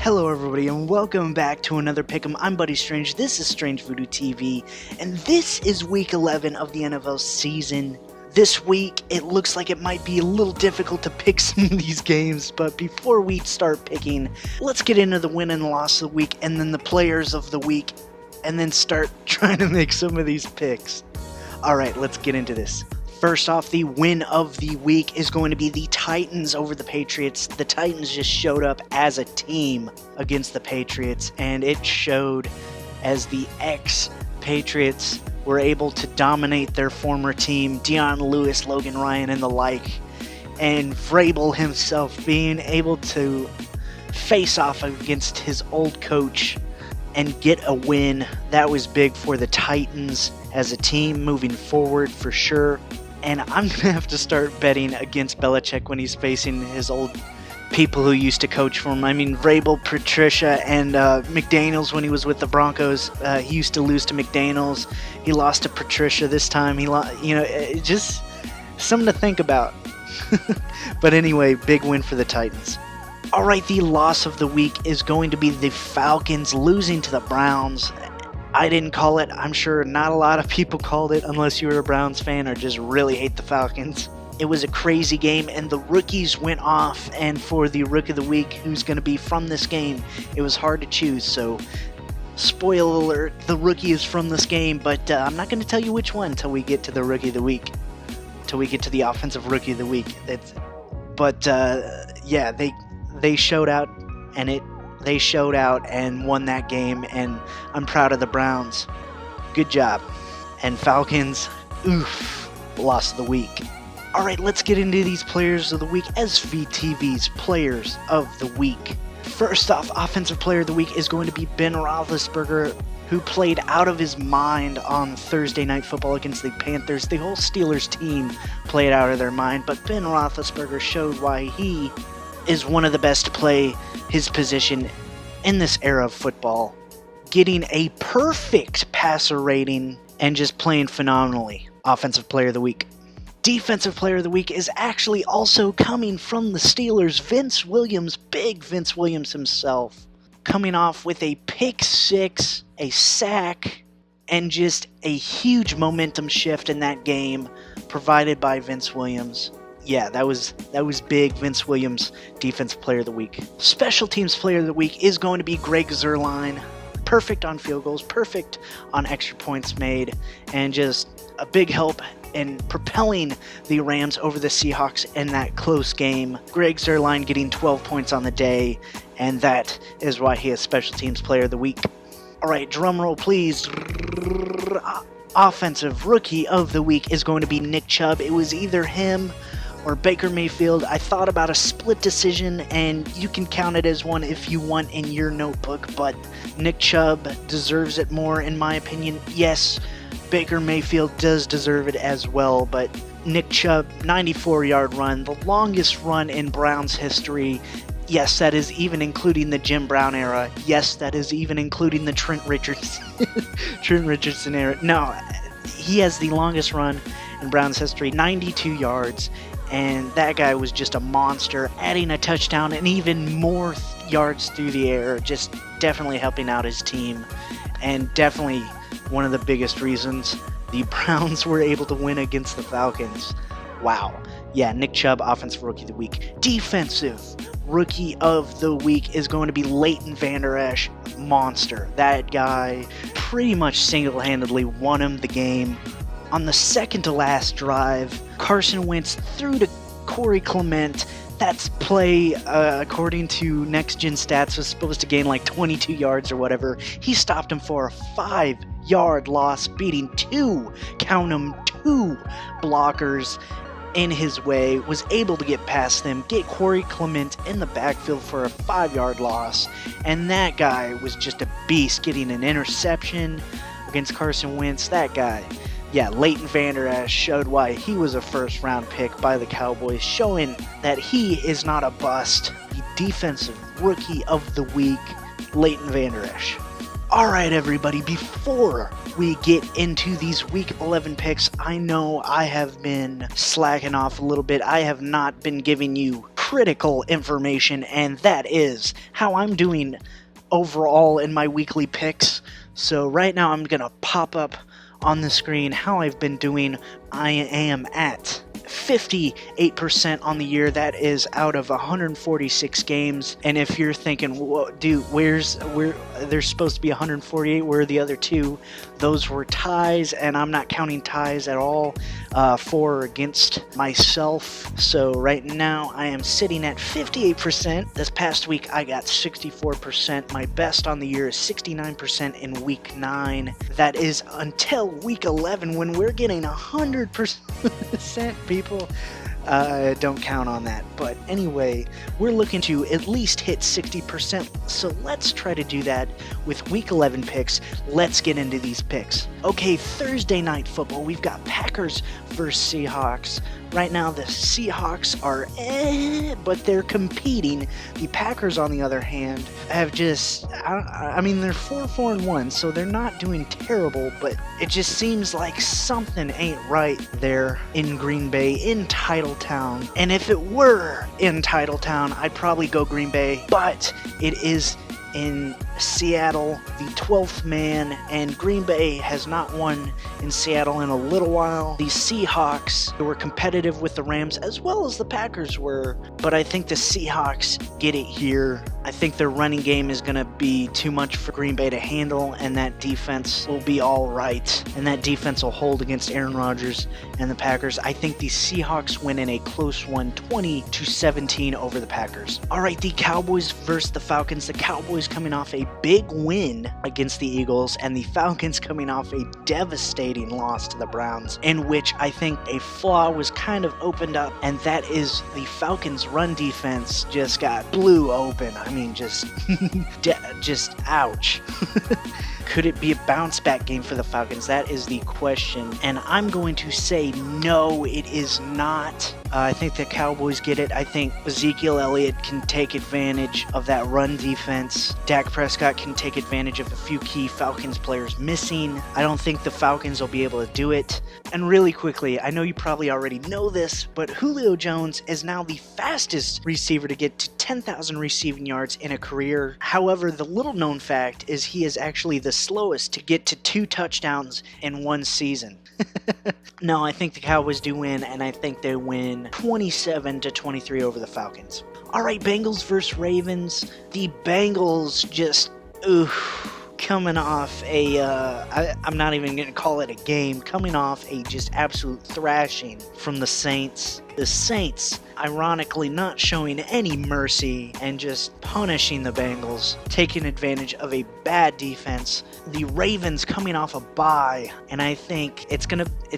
Hello everybody and welcome back to another Pick'em. I'm Buddy Strange, this is StrangeVoodooTV, and this is week 11 of the NFL season. This week, it looks like it might be a little difficult to pick some of these games, but before we start picking, let's get into the win and loss of the week, and then the players of the week, and then start trying to make some of these picks. Alright, let's get into this. First off, the win of the week is going to be the Titans over the Patriots. The Titans just showed up as a team against the Patriots, and it showed as the ex-Patriots were able to dominate their former team, Dion Lewis, Logan Ryan, and the like, and Vrabel himself being able to face off against his old coach and get a win. That was big for the Titans as a team moving forward for sure. And I'm going to have to start betting against Belichick when he's facing his old people who used to coach for him. I mean, Vrabel, Patricia, and McDaniels when he was with the Broncos. He used to lose to McDaniels. He lost to Patricia this time. Just something to think about. But anyway, big win for the Titans. All right, the loss of the week is going to be the Falcons losing to the Browns. I didn't call it. I'm sure not a lot of people called it unless you were a Browns fan or just really hate the Falcons. It was a crazy game, and the rookies went off, and for the Rookie of the Week, who's going to be from this game, it was hard to choose, so spoiler alert, the rookie is from this game, but I'm not going to tell you which one until we get to the Rookie of the Week, until we get to the Offensive Rookie of the Week. Yeah, they showed out, and they showed out and won that game, and I'm proud of the Browns. Good job. And Falcons, loss of the week. All right, let's get into these players of the week. SVTV's players of the week. First off, offensive player of the week is going to be Ben Roethlisberger, who played out of his mind on Thursday Night Football against the Panthers. The whole Steelers team played out of their mind, but Ben Roethlisberger showed why he is one of the best to play his position in this era of football, getting a perfect passer rating and just playing phenomenally. Offensive player of the week. Defensive player of the week is actually also coming from the Steelers. Vince Williams, big Vince Williams himself, coming off with a pick six, a sack, and just a huge momentum shift in that game provided by Vince Williams. Yeah, that was big. Vince Williams, Defensive Player of the Week. Special Teams Player of the Week is going to be Greg Zuerlein. Perfect on field goals, perfect on extra points made, and just a big help in propelling the Rams over the Seahawks in that close game. Greg Zuerlein getting 12 points on the day, and that is why he is Special Teams Player of the Week. All right, drum roll please. Offensive Rookie of the Week is going to be Nick Chubb. It was either him or Baker Mayfield. I thought about a split decision, and you can count it as one if you want in your notebook, but Nick Chubb deserves it more in my opinion. Yes, Baker Mayfield does deserve it as well, but Nick Chubb, 94-yard run, the longest run in Browns history. Yes, that is even including the Jim Brown era. Yes, that is even including the Trent Richardson era. No, he has the longest run in Browns history, 92 yards. And that guy was just a monster, adding a touchdown and even more yards through the air, just definitely helping out his team, and definitely one of the biggest reasons the Browns were able to win against the Falcons. Wow. Yeah, Nick Chubb, Offensive Rookie of the Week. Defensive Rookie of the Week is going to be Leighton Vander Esch, monster. That guy pretty much single-handedly won him the game. On the second to last drive, Carson Wentz threw to Corey Clement. That's play, according to Next Gen Stats, was supposed to gain like 22 yards or whatever. He stopped him for a 5-yard loss, beating two blockers in his way, was able to get past them, get Corey Clement in the backfield for a 5-yard loss, and that guy was just a beast, getting an interception against Carson Wentz. That guy. Yeah, Leighton Vander Esch showed why he was a first-round pick by the Cowboys, showing that he is not a bust. The Defensive Rookie of the Week, Leighton Vander Esch. All right, everybody, before we get into these Week 11 picks, I know I have been slacking off a little bit. I have not been giving you critical information, and that is how I'm doing overall in my weekly picks. So right now I'm gonna pop up on the screen how I've been doing. I am at 58% on the year. That is out of 146 games. And if you're thinking, well, dude, there's supposed to be 148, where are the other two? Those were ties, and I'm not counting ties at all for or against myself. So right now I am sitting at 58%. This past week I got 64%. My best on the year is 69% in week 9. That is until week 11 when we're getting 100%, people. Don't count on that. But anyway, we're looking to at least hit 60%. So let's try to do that with week 11 picks. Let's get into these picks. Okay, Thursday night football. We've got Packers versus Seahawks. Right now, the Seahawks are but they're competing. The Packers, on the other hand, have just, I mean, they're 4-1, so they're not doing terrible, but it just seems like something ain't right there in Green Bay, in Titletown. And if it were in Titletown, I'd probably go Green Bay, but it is in Seattle, the 12th man, and Green Bay has not won in Seattle in a little while. The Seahawks were competitive with the Rams as well as the Packers were, but I think the Seahawks get it here. I think their running game is going to be too much for Green Bay to handle, and that defense will be all right, and that defense will hold against Aaron Rodgers and the Packers. I think the Seahawks win in a close one, 20-17 over the Packers. All right, the Cowboys versus the Falcons. The Cowboys coming off a big win against the Eagles, and the Falcons coming off a devastating loss to the Browns, in which I think a flaw was kind of opened up, and that is the Falcons' run defense just got blew open. I mean, just ouch. Could it be a bounce back game for the Falcons? That is the question. And I'm going to say no, it is not. I think the Cowboys get it. I think Ezekiel Elliott can take advantage of that run defense. Dak Prescott can take advantage of a few key Falcons players missing. I don't think the Falcons will be able to do it. And really quickly, I know you probably already know this, but Julio Jones is now the fastest receiver to get to 10,000 receiving yards in a career. However, the little known fact is he is actually the slowest to get to 2 touchdowns in one season. No, I think the Cowboys do win, and I think they win 27-23 over the Falcons. All right, Bengals versus Ravens. The Bengals just, coming off a, I'm not even going to call it a game, coming off a just absolute thrashing from the Saints. The Saints, ironically, not showing any mercy and just punishing the Bengals, taking advantage of a bad defense. The Ravens coming off a bye, and I think it's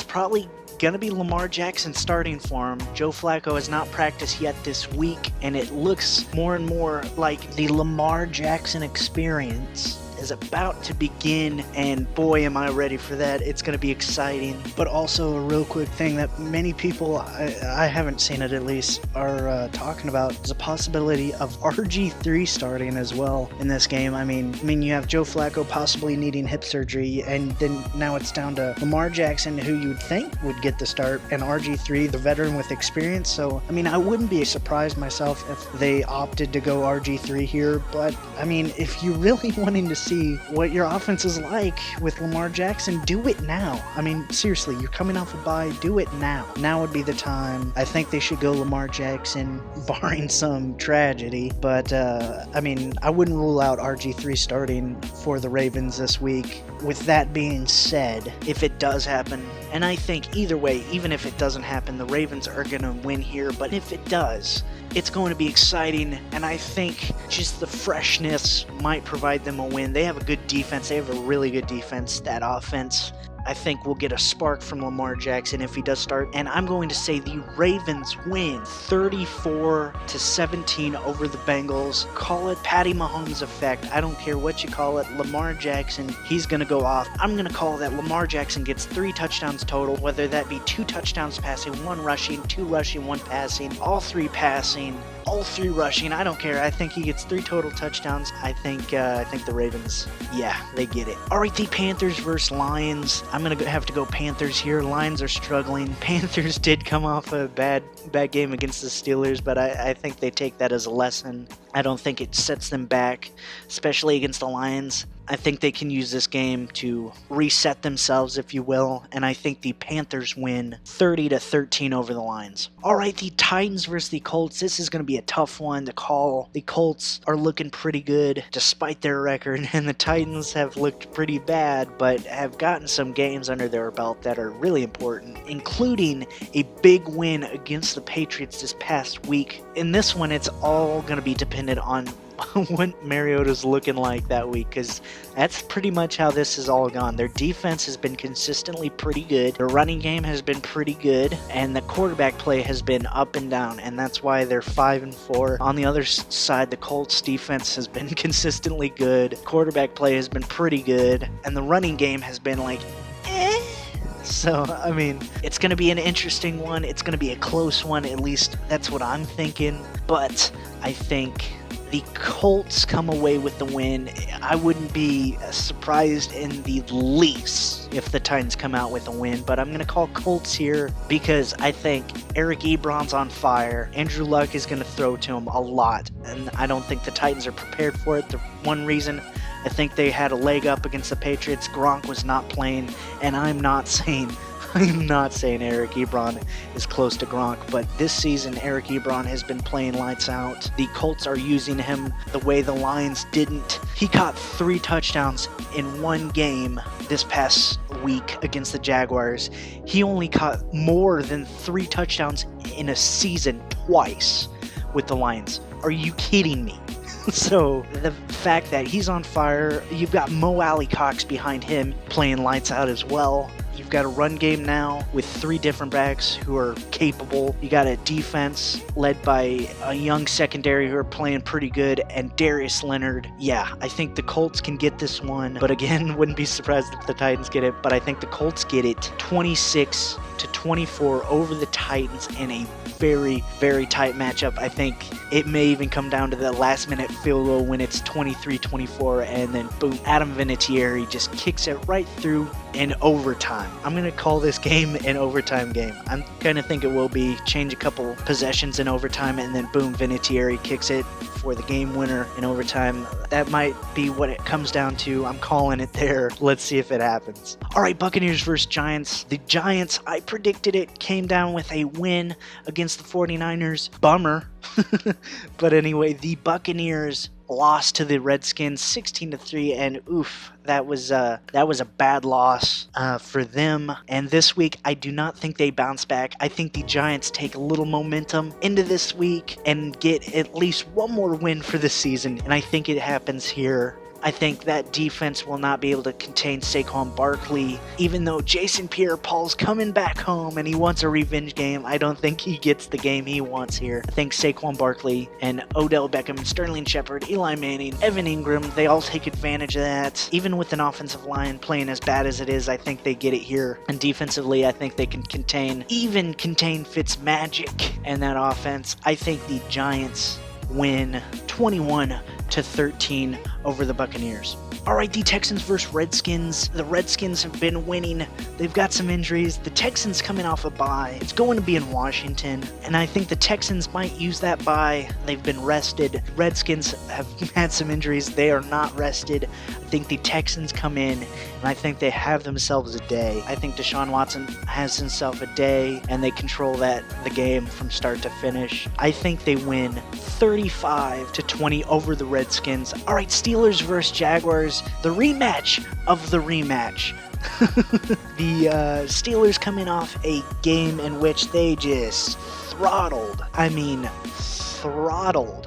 probably gonna be Lamar Jackson starting for him. Joe Flacco has not practiced yet this week, and it looks more and more like the Lamar Jackson experience is about to begin, and boy am I ready for that. It's going to be exciting. But also a real quick thing that many people, I haven't seen it at least, are talking about is a possibility of RG3 starting as well in this game. I mean you have Joe Flacco possibly needing hip surgery, and then now it's down to Lamar Jackson, who you'd think would get the start, and RG3, the veteran with experience. So I mean, I wouldn't be surprised myself if they opted to go RG3 here. But I mean, if you're really wanting to see what your offense is like with Lamar Jackson, do it now. I mean, seriously, you're coming off a bye, do it now. Now would be the time. I think they should go Lamar Jackson, barring some tragedy. But, I mean, I wouldn't rule out RG3 starting for the Ravens this week. With that being said, if it does happen, and I think either way, even if it doesn't happen, the Ravens are going to win here. But if it does, it's going to be exciting, and I think just the freshness might provide them a win. They have a good defense. They have a really good defense. That offense, I think, will get a spark from Lamar Jackson if he does start. And I'm going to say the Ravens win 34-17 over the Bengals. Call it Patty Mahomes effect. I don't care what you call it. Lamar Jackson, he's going to go off. I'm going to call that Lamar Jackson gets 3 touchdowns total, whether that be 2 touchdowns passing, 1 rushing, 2 rushing, 1 passing, all 3 passing. all 3 rushing. I don't care. I think he gets 3 total touchdowns. I think the Ravens, yeah, they get it. All right, the Panthers versus Lions. I'm going to have to go Panthers here. Lions are struggling. Panthers did come off a bad game against the Steelers, but I think they take that as a lesson. I don't think it sets them back, especially against the Lions. I think they can use this game to reset themselves, if you will, and I think the Panthers win 30-13 over the Lions. All right, the Titans versus the Colts. This is going to be a tough one to call. The Colts are looking pretty good despite their record, and the Titans have looked pretty bad, but have gotten some games under their belt that are really important, including a big win against the Patriots this past week. In this one, it's all going to be dependent on what Mariota's looking like that week, because that's pretty much how this has all gone. Their defense has been consistently pretty good, their running game has been pretty good, and the quarterback play has been up and down, and that's why they're 5-4. On the other side, the Colts defense has been consistently good, quarterback play has been pretty good, and the running game has been like, eh. So, I mean, it's going to be an interesting one. It's going to be a close one, at least that's what I'm thinking, but I think the Colts come away with the win. I wouldn't be surprised in the least if the Titans come out with a win, but I'm going to call Colts here because I think Eric Ebron's on fire. Andrew Luck is going to throw to him a lot, and I don't think the Titans are prepared for it. The one reason I think they had a leg up against the Patriots, Gronk was not playing, and I'm not saying Eric Ebron is close to Gronk, but this season Eric Ebron has been playing lights out. The Colts are using him the way the Lions didn't. He caught 3 touchdowns in one game this past week against the Jaguars. He only caught more than 3 touchdowns in a season twice with the Lions. Are you kidding me? So the fact that he's on fire, you've got Mo Alley-Cox behind him playing lights out as well. You've got a run game now with 3 different backs who are capable. You got a defense led by a young secondary who are playing pretty good, and Darius Leonard. Yeah, I think the Colts can get this one, but again, wouldn't be surprised if the Titans get it, but I think the Colts get it 26-24 over the Titans in a very, very tight matchup. I think it may even come down to the last minute field goal when it's 23-24, and then boom, Adam Vinatieri just kicks it right through in overtime. I'm going to call this game an overtime game. I'm going to think it will be. Change a couple possessions in overtime, and then boom, Vinatieri kicks it for the game winner in overtime. That might be what it comes down to. I'm calling it there. Let's see if it happens. All right, Buccaneers versus Giants. The Giants, I predicted it, came down with a win against the 49ers. Bummer. But anyway, the Buccaneers lost to the Redskins 16-3, and oof, that was a bad loss for them. And this week, I do not think they bounce back. I think the Giants take a little momentum into this week and get at least one more win for the season, and I think it happens here. I think that defense will not be able to contain Saquon Barkley. Even though Jason Pierre-Paul's coming back home and he wants a revenge game, I don't think he gets the game he wants here. I think Saquon Barkley and Odell Beckham, Sterling Shepard, Eli Manning, Evan Ingram, they all take advantage of that. Even with an offensive line playing as bad as it is, I think they get it here. And defensively, I think they can contain Fitzmagic and that offense. I think the Giants win 21-13 over the Buccaneers. All right, the Texans versus Redskins. The Redskins have been winning. They've got some injuries. The Texans coming off a bye. It's going to be in Washington, and I think the Texans might use that bye. They've been rested. Redskins have had some injuries. They are not rested. I think the Texans come in, and I think they have themselves a day. I think Deshaun Watson has himself a day, and they control the game from start to finish. I think they win 35-20 over the Redskins. All right, Steelers versus Jaguars. The rematch of the rematch. The Steelers coming off a game in which they just throttled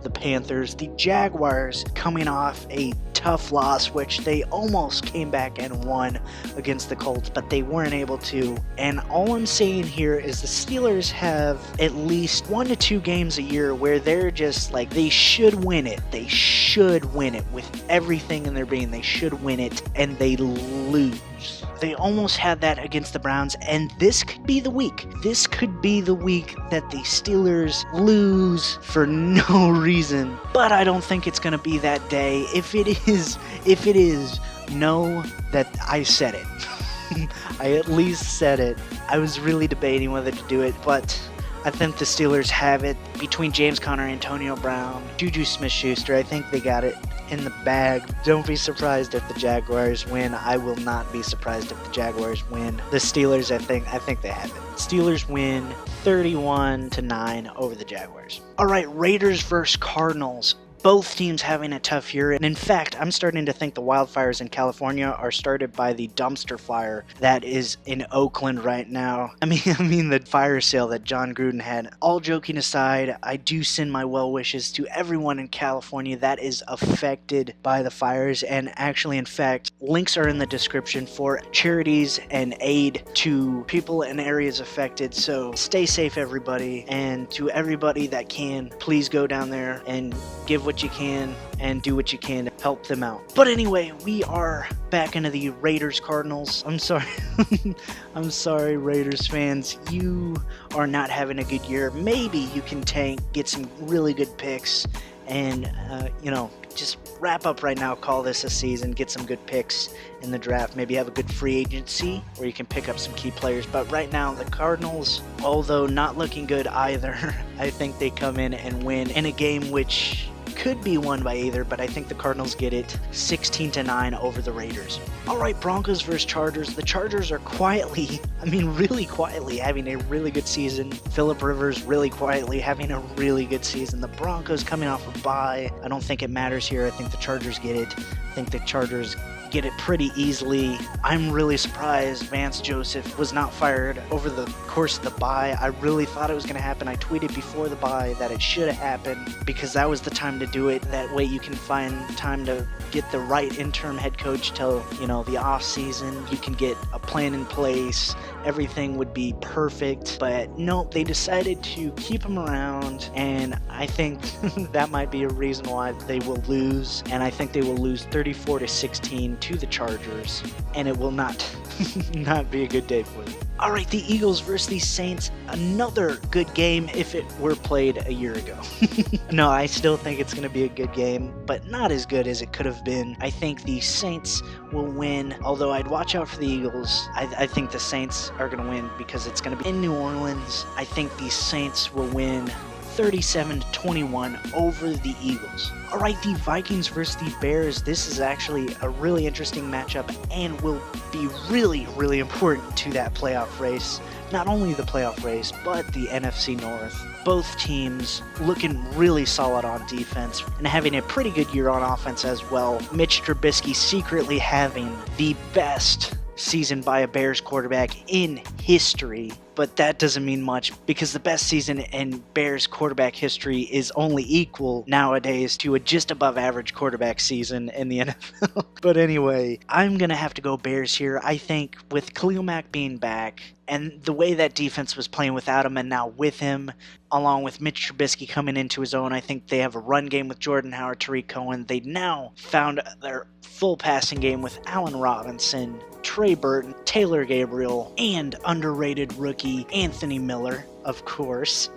the Panthers. The Jaguars coming off a tough loss, which they almost came back and won against the Colts, but they weren't able to. And all I'm saying here is the Steelers have at least 1 to 2 games a year where they're just like, they should win it. They should should win it with everything in their being. They should win it, and they lose. They almost had that against the Browns, and this could be the week. This could be the week that the Steelers lose for no reason. But I don't think it's going to be that day. If it is, know that I said it. I at least said it. I was really debating whether to do it, but I think the Steelers have it between James Conner, Antonio Brown, Juju Smith-Schuster. I think they got it in the bag. Don't be surprised if the Jaguars win. I will not be surprised if the Jaguars win. The Steelers, I think they have it. Steelers win 31-9 over the Jaguars. All right, Raiders versus Cardinals. Both teams having a tough year, and in fact, I'm starting to think the wildfires in California are started by the dumpster fire that is in Oakland right now. I mean the fire sale that John Gruden had. All joking aside, I do send my well wishes to everyone in California that is affected by the fires, and actually, in fact, links are in the description for charities and aid to people in areas affected, so stay safe, everybody, and to everybody that can, please go down there and give what you can and do what you can to help them out. But anyway, we are back into the Raiders Cardinals. I'm sorry. I'm sorry, Raiders fans. You are not having a good year. Maybe you can tank, get some really good picks, and, just wrap up right now, call this a season, get some good picks in the draft, maybe have a good free agency where you can pick up some key players. But right now, the Cardinals, although not looking good either, I think they come in and win in a game which could be won by either, but I think the Cardinals get it 16-9 over the Raiders. Alright, Broncos versus Chargers. The Chargers are really quietly having a really good season. Phillip Rivers really quietly having a really good season. The Broncos coming off a bye. I don't think it matters here. I think the Chargers get it. I think the Chargers get it pretty easily. I'm really surprised Vance Joseph was not fired over the course of the bye. I really thought it was going to happen. I tweeted before the bye that it should have happened because that was the time to do it. That way you can find time to get the right interim head coach till, the off season. You can get a plan in place. Everything would be perfect. But nope, they decided to keep him around, and I think that might be a reason why they will lose. And I think they will lose 34-16 to the Chargers, and it will not be a good day for them. Alright, the Eagles versus the Saints. Another good game if it were played a year ago. No, I still think it's going to be a good game, but not as good as it could have been. I think the Saints will win, although I'd watch out for the Eagles. I think the Saints are going to win because it's going to be in New Orleans. I think the Saints will win 37-21 over the Eagles. Alright, the Vikings versus the Bears. This is actually a really interesting matchup and will be really, really important to that playoff race. Not only the playoff race, but the NFC North. Both teams looking really solid on defense and having a pretty good year on offense as well. Mitch Trubisky secretly having the best season by a Bears quarterback in history, but that doesn't mean much because the best season in Bears quarterback history is only equal nowadays to a just above average quarterback season in the NFL. But anyway, I'm gonna have to go Bears here. I think with Khalil Mack being back and the way that defense was playing without him and now with him, along with Mitch Trubisky coming into his own, I think they have a run game with Jordan Howard, Tariq Cohen. They now found their full passing game with Allen Robinson, Trey Burton, Taylor Gabriel, and underrated rookie Anthony Miller, of course.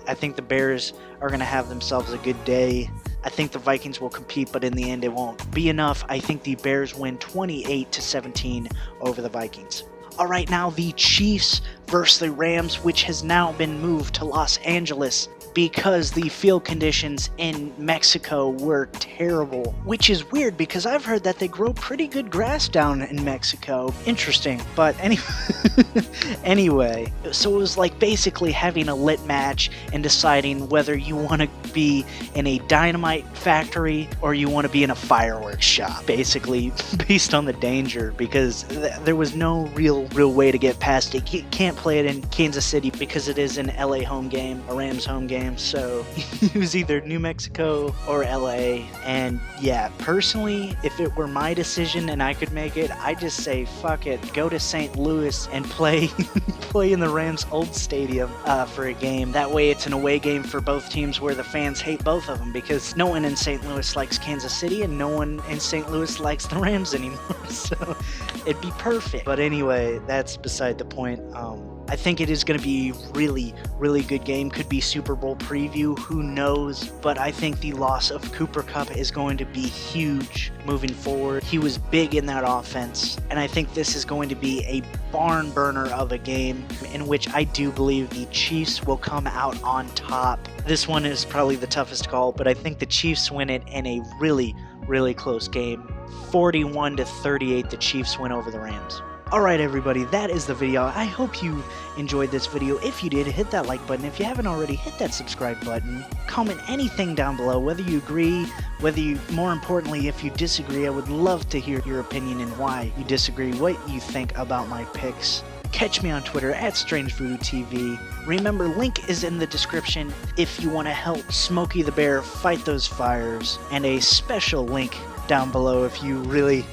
I think the Bears are going to have themselves a good day. I think the Vikings will compete, but in the end it won't be enough. I think the Bears win 28-17 over the Vikings. Alright, now the Chiefs versus the Rams, which has now been moved to Los Angeles because the field conditions in Mexico were terrible, which is weird because I've heard that they grow pretty good grass down in Mexico. Interesting, but anyway, so it was like basically having a lit match and deciding whether you want to be in a dynamite factory or you want to be in a fireworks shop, basically based on the danger, because there was no real way to get past it. You can't play it in Kansas City because it is an LA home game, a Rams home game. game, so it was either New Mexico or LA. And yeah, personally, if it were my decision and I could make it, I'd just say fuck it, go to St. Louis and play in the Rams' old stadium for a game. That way it's an away game for both teams where the fans hate both of them, because no one in St. Louis likes Kansas City and no one in St. Louis likes the Rams anymore, so it'd be perfect. But anyway, that's beside the point. I think it is going to be really good game. Could be Super Bowl preview, who knows? But I think the loss of Cooper Kupp is going to be huge moving forward. He was big in that offense, and I think this is going to be a barn burner of a game in which I do believe the Chiefs will come out on top. This one is probably the toughest call, but I think the Chiefs win it in a really close game. 41-38, the Chiefs win over the Rams. Alright everybody, that is the video. I hope you enjoyed this video. If you did, hit that like button. If you haven't already, hit that subscribe button. Comment anything down below, whether you agree, more importantly, if you disagree. I would love to hear your opinion and why you disagree, what you think about my picks. Catch me on Twitter at StrangeVoodooTV. Remember, link is in the description if you want to help Smokey the Bear fight those fires, and a special link down below if you really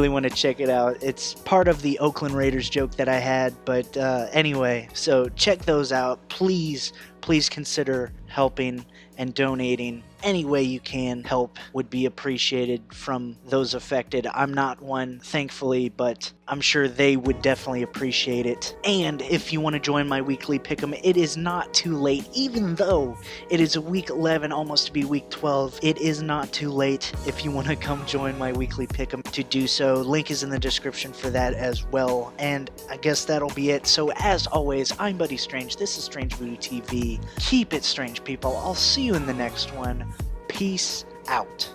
want to check it out. It's part of the Oakland Raiders joke that I had, but anyway, so check those out. Please consider helping and donating. Any way you can help would be appreciated from those affected. I'm not one, thankfully, but I'm sure they would definitely appreciate it. And if you want to join my weekly pick'em, it is not too late. Even though it is week 11, almost to be week 12, it is not too late if you want to come join my weekly pick'em to do so. Link is in the description for that as well. And I guess that'll be it. So as always, I'm Buddy Strange. This is StrangeVoodooTV. Keep it strange, people. I'll see you in the next one. Peace out.